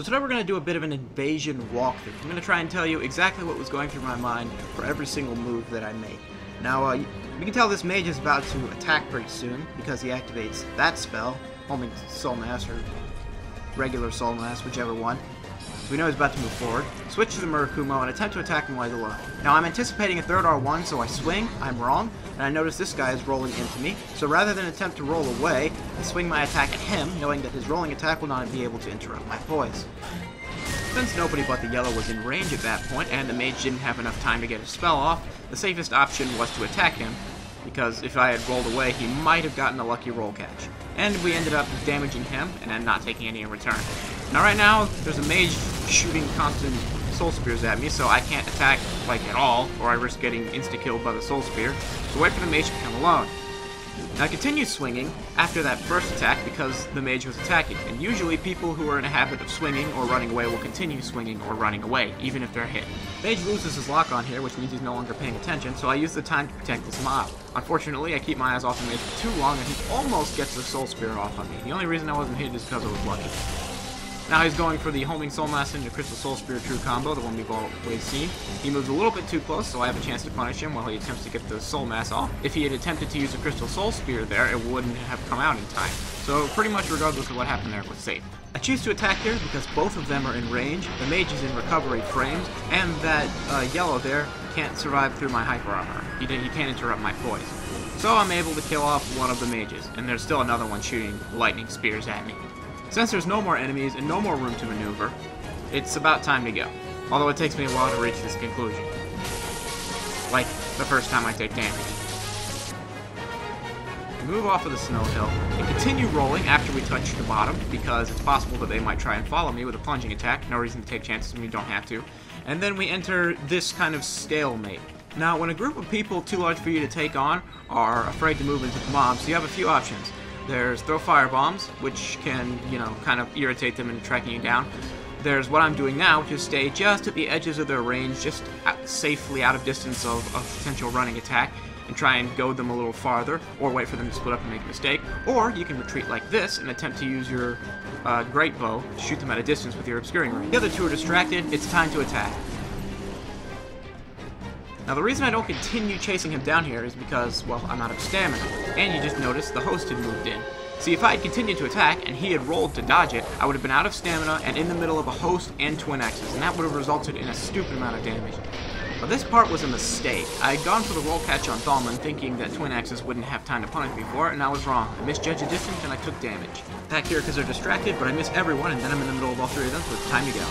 So today we're going to do a bit of an invasion walkthrough. I'm going to try and tell you exactly what was going through my mind for every single move that I make. Now, you can tell this mage is about to attack pretty soon because he activates that spell, homing Soul Mass or regular Soul Mass, whichever one. So we know he's about to move forward. Switch to the Murakumo and attempt to attack him while he's alone. Now I'm anticipating a third R1, so I swing, I'm wrong, and I notice this guy is rolling into me. So rather than attempt to roll away, I swing my attack at him, knowing that his rolling attack will not be able to interrupt my poise. Since nobody but the yellow was in range at that point, and the mage didn't have enough time to get his spell off, the safest option was to attack him, because if I had rolled away, he might have gotten a lucky roll catch. And we ended up damaging him, and not taking any in return. Now right now, there's a mage shooting constant soul spears at me, so I can't attack, like, at all, or I risk getting insta-killed by the soul spear. So wait for the mage to come alone. Now I continue swinging after that first attack because the mage was attacking, and usually people who are in a habit of swinging or running away will continue swinging or running away, even if they're hit. Mage loses his lock on here, which means he's no longer paying attention, so I use the time to protect this mob. Unfortunately, I keep my eyes off the mage for too long, and he almost gets the soul spear off on me. The only reason I wasn't hit is because I was lucky. Now he's going for the homing Soul Mass into Crystal Soul Spear True combo, the one we've always seen. He moves a little bit too close, so I have a chance to punish him while he attempts to get the Soul Mass off. If he had attempted to use a Crystal Soul Spear there, it wouldn't have come out in time. So pretty much regardless of what happened there, it was safe. I choose to attack here because both of them are in range, the mage is in recovery frames, and that yellow there can't survive through my hyper armor. He can't interrupt my poise. So I'm able to kill off one of the mages, and there's still another one shooting lightning spears at me. Since there's no more enemies and no more room to maneuver, it's about time to go. Although it takes me a while to reach this conclusion. Like the first time I take damage. Move off of the snow hill and continue rolling after we touch the bottom because it's possible that they might try and follow me with a plunging attack. No reason to take chances when you don't have to. And then we enter this kind of stalemate. Now, when a group of people too large for you to take on are afraid to move into the mobs, you have a few options. There's throw firebombs, which can, kind of irritate them into tracking you down. There's what I'm doing now, which is stay just at the edges of their range, just safely out of distance of a potential running attack, and try and goad them a little farther, or wait for them to split up and make a mistake. Or you can retreat like this and attempt to use your great bow to shoot them at a distance with your obscuring ring. The other two are distracted, it's time to attack. Now the reason I don't continue chasing him down here is because, well, I'm out of stamina. And you just noticed the host had moved in. See, if I had continued to attack and he had rolled to dodge it, I would have been out of stamina and in the middle of a host and twin axes, and that would have resulted in a stupid amount of damage. But this part was a mistake. I had gone for the roll catch on Thalman thinking that twin axes wouldn't have time to punish me for it, and I was wrong. I misjudged the distance and I took damage. Attack here because they're distracted, but I miss everyone and then I'm in the middle of all three of them, so it's time to go.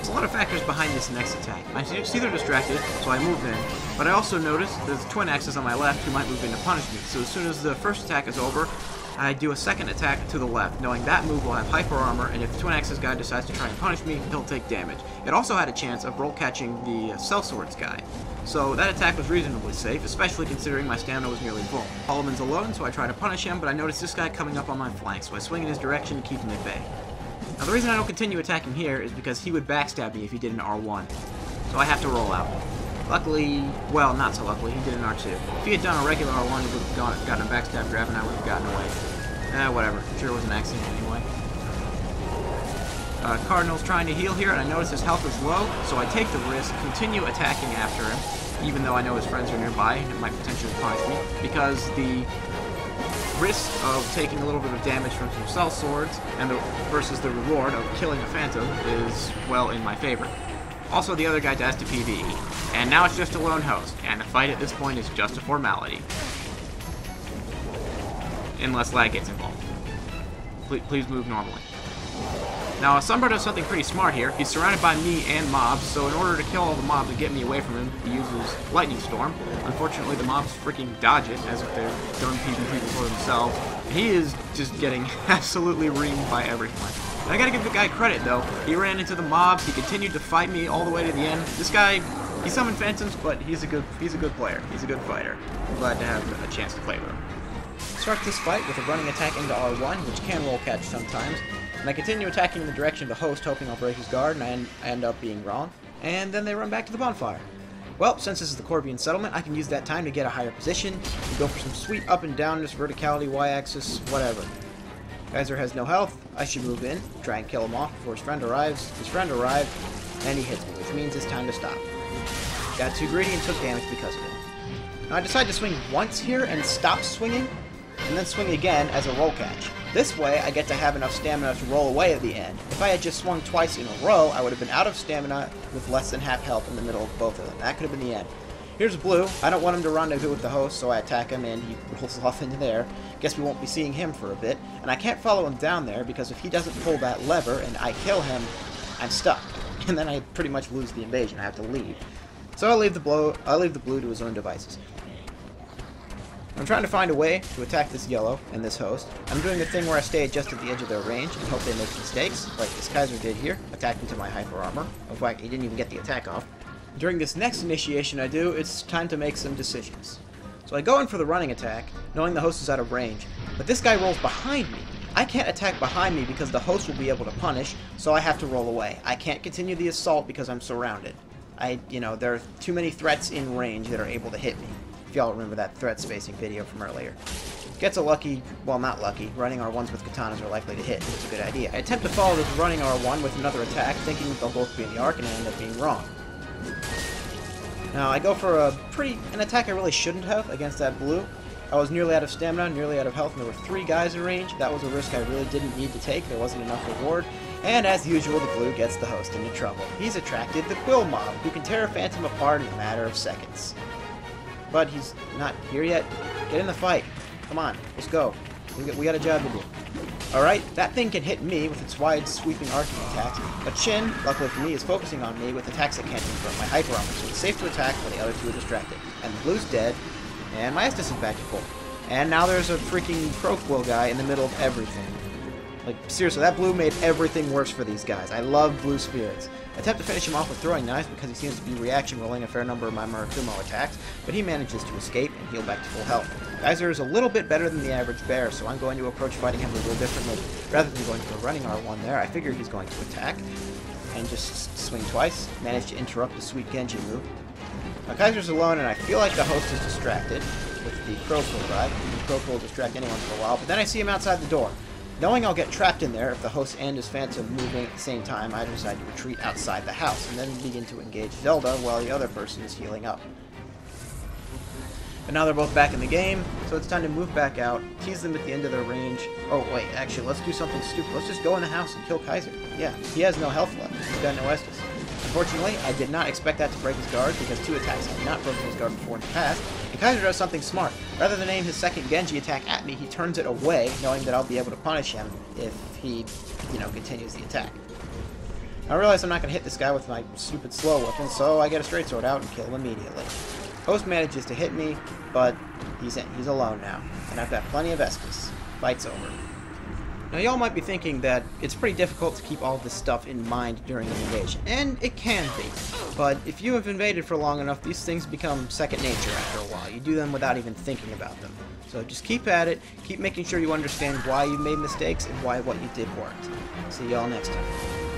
A lot of factors behind this next attack. I see they're distracted, so I move in, but I also notice there's twin axes on my left who might move in to punish me, so as soon as the first attack is over, I do a second attack to the left, knowing that move will have hyper armor, and if the twin axes guy decides to try and punish me, he'll take damage. It also had a chance of roll catching the sellswords guy, so that attack was reasonably safe, especially considering my stamina was nearly full. Solomon's alone, so I try to punish him, but I notice this guy coming up on my flank, so I swing in his direction to keep him at bay. Now the reason I don't continue attacking here is because he would backstab me if he did an R1, so I have to roll out. Luckily, well, not so luckily, he did an R2. If he had done a regular R1, he would have gotten a backstab grab and I would have gotten away. Whatever, I'm sure it was an accident anyway. Cardinal's trying to heal here, and I notice his health is low, so I take the risk, continue attacking after him, even though I know his friends are nearby and it might potentially punish me, because the risk of taking a little bit of damage from some cell swords versus the reward of killing a phantom is, well, in my favor. Also, the other guy dies to PvE, and now it's just a lone host, and the fight at this point is just a formality. Unless lag gets involved. Please move normally. Now, Sunbird does something pretty smart here. He's surrounded by me and mobs, so in order to kill all the mobs and get me away from him, he uses Lightning Storm. Unfortunately, the mobs freaking dodge it, as if they're done PvP for themselves. He is just getting absolutely reamed by everything. And I gotta give the guy credit, though. He ran into the mobs, he continued to fight me all the way to the end. This guy, he summoned phantoms, but he's a good player. He's a good fighter. I'm glad to have a chance to play with him. Start this fight with a running attack into R1, which can roll catch sometimes. And I continue attacking in the direction of the host, hoping I'll break his guard, and I end up being wrong. And then they run back to the bonfire. Well, since this is the Corvian settlement, I can use that time to get a higher position, and go for some sweet up and down, just verticality, y-axis, whatever. Kaiser has no health. I should move in, try and kill him off before his friend arrives. His friend arrived, and he hits me, which means it's time to stop. Got too greedy and took damage because of it. Now I decide to swing once here and stop swinging, and then swing again as a roll catch. This way, I get to have enough stamina to roll away at the end. If I had just swung twice in a row, I would have been out of stamina with less than half health in the middle of both of them. That could have been the end. Here's Blue. I don't want him to rendezvous with the host, so I attack him and he rolls off into there. Guess we won't be seeing him for a bit. And I can't follow him down there because if he doesn't pull that lever and I kill him, I'm stuck. And then I pretty much lose the invasion. I have to leave. So I'll leave the Blue to his own devices. I'm trying to find a way to attack this yellow and this host. I'm doing the thing where I stay just at the edge of their range and hope they make mistakes, like this Kaiser did here, attacking to my hyper armor. In fact, he didn't even get the attack off. During this next initiation I do, it's time to make some decisions. So I go in for the running attack, knowing the host is out of range, but this guy rolls behind me. I can't attack behind me because the host will be able to punish, so I have to roll away. I can't continue the assault because I'm surrounded. There are too many threats in range that are able to hit me. If y'all remember that threat spacing video from earlier. Gets a lucky, well not lucky, running R1s with katanas are likely to hit. It's a good idea. I attempt to follow this running R1 with another attack, thinking that they'll both be in the arc, and I end up being wrong. Now, I go for an attack I really shouldn't have against that Blue. I was nearly out of stamina, nearly out of health, and there were 3 guys in range. That was a risk I really didn't need to take. There wasn't enough reward. And as usual, the Blue gets the host into trouble. He's attracted the Quill Mob, who can tear a Phantom apart in a matter of seconds. But he's not here yet. Get in the fight. Come on, let's go. We got a job to do. Alright, that thing can hit me with its wide, sweeping arcing attacks, but Shin, luckily for me, is focusing on me with attacks that can't confront my hyper armor, so it's safe to attack while the other 2 are distracted. And the Blue's dead, and my Estus is back to full. And now there's a freaking Pro Quill guy in the middle of everything. Like, seriously, that Blue made everything worse for these guys. I love Blue Spirits. I attempt to finish him off with throwing knives because he seems to be reaction rolling a fair number of my Murakumo attacks, but he manages to escape and heal back to full health. Kaiser is a little bit better than the average bear, so I'm going to approach fighting him a little differently. Rather than going for a running R1 there, I figure he's going to attack, and just swing twice, manage to interrupt the sweet Genji move. Now Kaiser's alone, and I feel like the host is distracted with the Crow Quill guy. The Crow Quill will distract anyone for a while, but then I see him outside the door. Knowing I'll get trapped in there if the host and his Phantom moving at the same time, I decide to retreat outside the house, and then begin to engage Zelda while the other person is healing up. But now they're both back in the game, so it's time to move back out, tease them at the end of their range. Oh wait, actually, let's do something stupid. Let's just go in the house and kill Kaiser. Yeah, he has no health left. He's got no Estus. Unfortunately, I did not expect that to break his guard, because 2 attacks have not broken his guard before in the past, and Kaiser does something smart. Rather than aim his second Genji attack at me, he turns it away, knowing that I'll be able to punish him if he, continues the attack. I realize I'm not going to hit this guy with my stupid slow weapon, so I get a straight sword out and kill him immediately. Host manages to hit me, but he's alone now, and I've got plenty of Estus. Fight's over. Now y'all might be thinking that it's pretty difficult to keep all this stuff in mind during an invasion, and it can be, but if you have invaded for long enough, these things become second nature after a while. You do them without even thinking about them. So just keep at it, keep making sure you understand why you made mistakes and why what you did worked. See y'all next time.